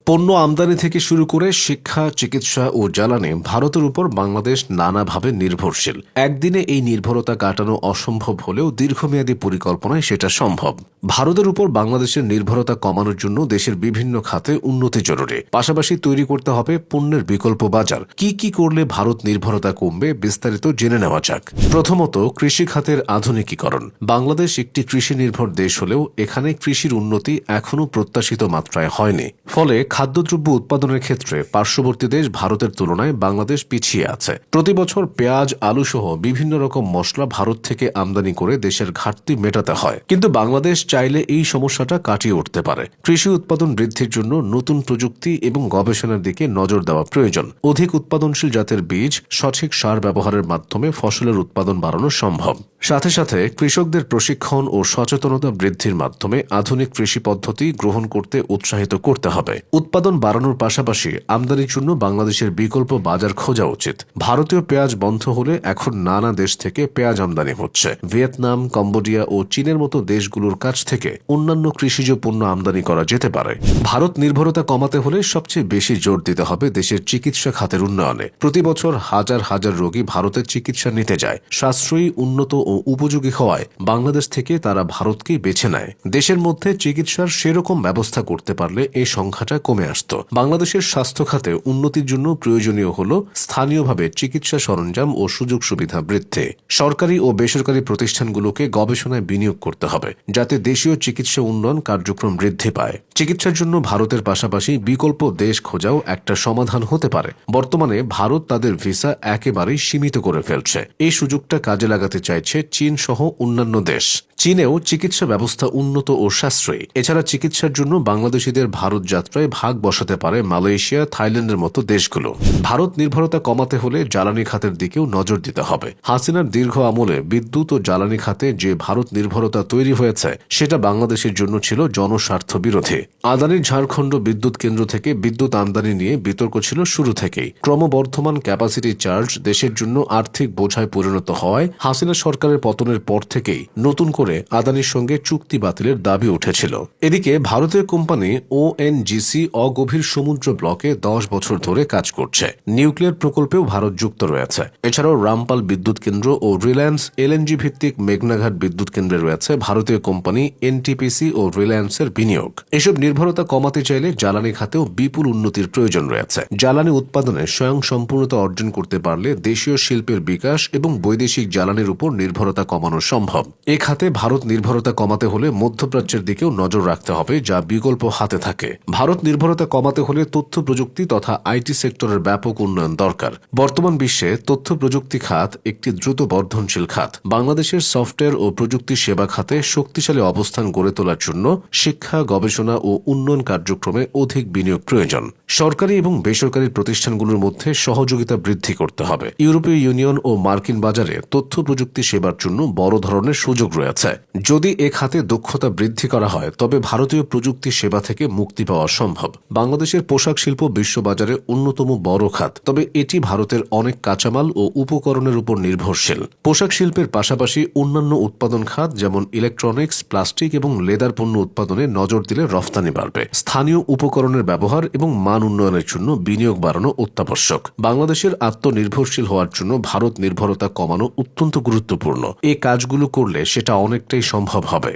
পণ্য আমদানি থেকে শুরু করে শিক্ষা, চিকিৎসা ও জ্বালানি ভারতের উপর বাংলাদেশ নানাভাবে নির্ভরশীল। একদিনে এই নির্ভরতা কাটানো অসম্ভব হলেও দীর্ঘমেয়াদী পরিকল্পনায় সেটা সম্ভব। ভারতের উপর বাংলাদেশের নির্ভরতা কমানোর জন্য দেশের বিভিন্ন খাতে উন্নতি জরুরি। পাশাপাশি তৈরি করতে হবে পণ্যের বিকল্প বাজার। কি কি করলে ভারত নির্ভরতা কমবে, বিস্তারিত জেনে নেওয়া যাক। প্রথমত, কৃষি খাতের আধুনিকীকরণ। বাংলাদেশ একটি কৃষি নির্ভর দেশ হলেও এখানে কৃষির উন্নতি এখনও প্রত্যাশিত মাত্রায় হয়নি। ফলে খাদ্যদ্রব্য উৎপাদনের ক্ষেত্রে পার্শ্ববর্তী দেশ ভারতের তুলনায় বাংলাদেশ পিছিয়ে আছে। প্রতি বছর পেঁয়াজ, আলু সহ বিভিন্ন রকম মশলা ভারত থেকে আমদানি করে দেশের ঘাটতি মেটাতে হয়। কিন্তু বাংলাদেশ চাইলে এই সমস্যাটা কাটিয়ে উঠতে পারে। কৃষি উৎপাদন বৃদ্ধির জন্য নতুন প্রযুক্তি এবং গবেষণার দিকে নজর দেওয়া প্রয়োজন। অধিক উৎপাদনশীল জাতের বীজ, সঠিক সার ব্যবহারের মাধ্যমে ফসলের উৎপাদন বাড়ানো সম্ভব। সাথে সাথে কৃষকদের প্রশিক্ষণ ও সচেতনতা বৃদ্ধির মাধ্যমে আধুনিক কৃষি পদ্ধতি গ্রহণ করতে উৎসাহিত করতে হবে। উৎপাদন বাড়ানোর পাশাপাশি আমদানির জন্য বাংলাদেশের বিকল্প বাজার খোঁজা উচিত। ভারতীয় পেঁয়াজ বন্ধ হলে এখন নানা দেশ থেকে পেঁয়াজ আমদানি হচ্ছে। ভিয়েতনাম, কম্বোডিয়া ও চীনের মতো দেশগুলোর কাছ থেকে অন্যান্য কৃষিজ পণ্য আমদানি করা যেতে পারে। ভারত নির্ভরতা কমাতে হলে সবচেয়ে বেশি জোর দিতে হবে দেশের চিকিৎসা খাতের উন্নয়নে। প্রতি বছর হাজার হাজার রোগী ভারতের চিকিৎসা নিতে যায়। সাশ্রয়ী, উন্নত ও উপযোগী হওয়ায় বাংলাদেশ থেকে তারা ভারতকেই বেছে নেয়। দেশের মধ্যে চিকিৎসার সেরকম ব্যবস্থা করতে পারলে এই সংখ্যাটা কমে আসত। বাংলাদেশের স্বাস্থ্য খাতে উন্নতির জন্য প্রয়োজনীয় হল স্থানীয়ভাবে চিকিৎসা সরঞ্জাম ও সুযোগ সুবিধা বৃদ্ধি। সরকারি ও বেসরকারি প্রতিষ্ঠানগুলোকে গবেষণায় বিনিয়োগ করতে হবে, যাতে দেশীয় চিকিৎসা উন্নয়ন কার্যক্রম বৃদ্ধি পায়। চিকিৎসার জন্য ভারতের পাশাপাশি বিকল্প দেশ খোঁজাও একটা সমাধান হতে পারে। বর্তমানে ভারত তাদের ভিসা একেবারেই সীমিত করে ফেলছে। এই সুযোগটা কাজে লাগাতে চাইছে চীন সহ অন্যান্য দেশ। চীনেও চিকিৎসা ব্যবস্থা উন্নত ও সাশ্রয়ী। এছাড়া চিকিৎসার জন্য বাংলাদেশিদের ভারত যাত্রায় ভাগ বসাতে পারে মালয়েশিয়া, থাইল্যান্ডের মতো দেশগুলো। ভারত নির্ভরতা কমাতে হলে জ্বালানি খাতের দিকেও নজর দিতে হবে। হাসিনার দীর্ঘ আমলে বিদ্যুৎ ও জ্বালানি খাতে যে ভারত নির্ভরতা তৈরি হয়েছে, সেটা বাংলাদেশের জন্য ছিল জনস্বার্থ বিরোধী। আদানির ঝাড়খণ্ড বিদ্যুৎ কেন্দ্র থেকে বিদ্যুৎ আমদানি নিয়ে বিতর্ক ছিল শুরু থেকেই। ক্রমবর্ধমান ক্যাপাসিটি চার্জ দেশের জন্য আর্থিক বোঝায় পরিণত হওয়ায় হাসিনা সরকারের পতনের পর থেকেই নতুন করে আদানির সঙ্গে চুক্তি বাতিলের দাবি উঠেছিল। এদিকে ভারতীয় কোম্পানি ওএনজিসি অগভীর সমুদ্র ব্লকে 10 বছর ধরে কাজ করছে। নিউক্লিয়ার প্রকল্পেও ভারত যুক্ত রয়েছে। এছাড়াও রামপাল বিদ্যুৎ কেন্দ্র ও রিলায়েন্স এলএনজি ভিত্তিক মেঘনাঘাট বিদ্যুৎ কেন্দ্রে রয়েছে ভারতীয় কোম্পানি এনটিপিসি ও রিলায়েন্সের বিনিয়োগ। এসব নির্ভরতা কমাতে চাইলে জ্বালানি খাতেও বিপুল উন্নতির প্রয়োজন রয়েছে। জ্বালানি উৎপাদনে স্বয়ংসম্পূর্ণতা অর্জন করতে পারলে দেশীয় শিল্পের বিকাশ এবং বৈদেশিক জ্বালানির উপর নির্ভরতা কমানো সম্ভব। এ খাতে ভারত নির্ভরতা কমাতে হলে মধ্যপ্রাচ্যের দিকেও নজর রাখতে হবে, যা বিকল্প হাতে থাকে। ভারত নির্ভরতা কমাতে হলে তথ্য প্রযুক্তি তথা আইটি সেক্টরের ব্যাপক উন্নয়ন দরকার। বর্তমান বিশ্বে তথ্য প্রযুক্তি খাত একটি দ্রুত বর্ধনশীল খাত। বাংলাদেশের সফটওয়্যার ও প্রযুক্তি সেবা খাতে শক্তিশালী অবস্থান গড়ে তোলার জন্য শিক্ষা, গবেষণা ও উন্নয়ন কার্যক্রমে অধিক বিনিয়োগ প্রয়োজন। সরকারি এবং বেসরকারি প্রতিষ্ঠানগুলোর মধ্যে সহযোগিতা বৃদ্ধি করতে হবে। ইউরোপীয় ইউনিয়ন ও মার্কিন বাজারে তথ্য প্রযুক্তি সেবার জন্য বড় ধরনের সুযোগ রয়েছে। যদি এ খাতে দক্ষতা বৃদ্ধি করা হয়, তবে ভারতীয় প্রযুক্তি সেবা থেকে মুক্তি পাওয়া সম্ভব। বাংলাদেশের পোশাক শিল্প বিশ্ববাজারে অন্যতম বড় খাত, তবে এটি ভারতের অনেক কাঁচামাল ও উপকরণের উপর নির্ভরশীল। পোশাক শিল্পের পাশাপাশি অন্যান্য উৎপাদন খাত যেমন ইলেকট্রনিক্স, প্লাস্টিক এবং লেদার পণ্য উৎপাদনে নজর দিলে রফতানি বাড়বে। স্থানীয় উপকরণের ব্যবহার এবং মান উন্নয়নের জন্য বিনিয়োগ বাড়ানো অত্যাবশ্যক। বাংলাদেশের আত্মনির্ভরশীল হওয়ার জন্য ভারত নির্ভরতা কমানো অত্যন্ত গুরুত্বপূর্ণ। এই কাজগুলো করলে সেটা অনেকটাই সম্ভব হবে।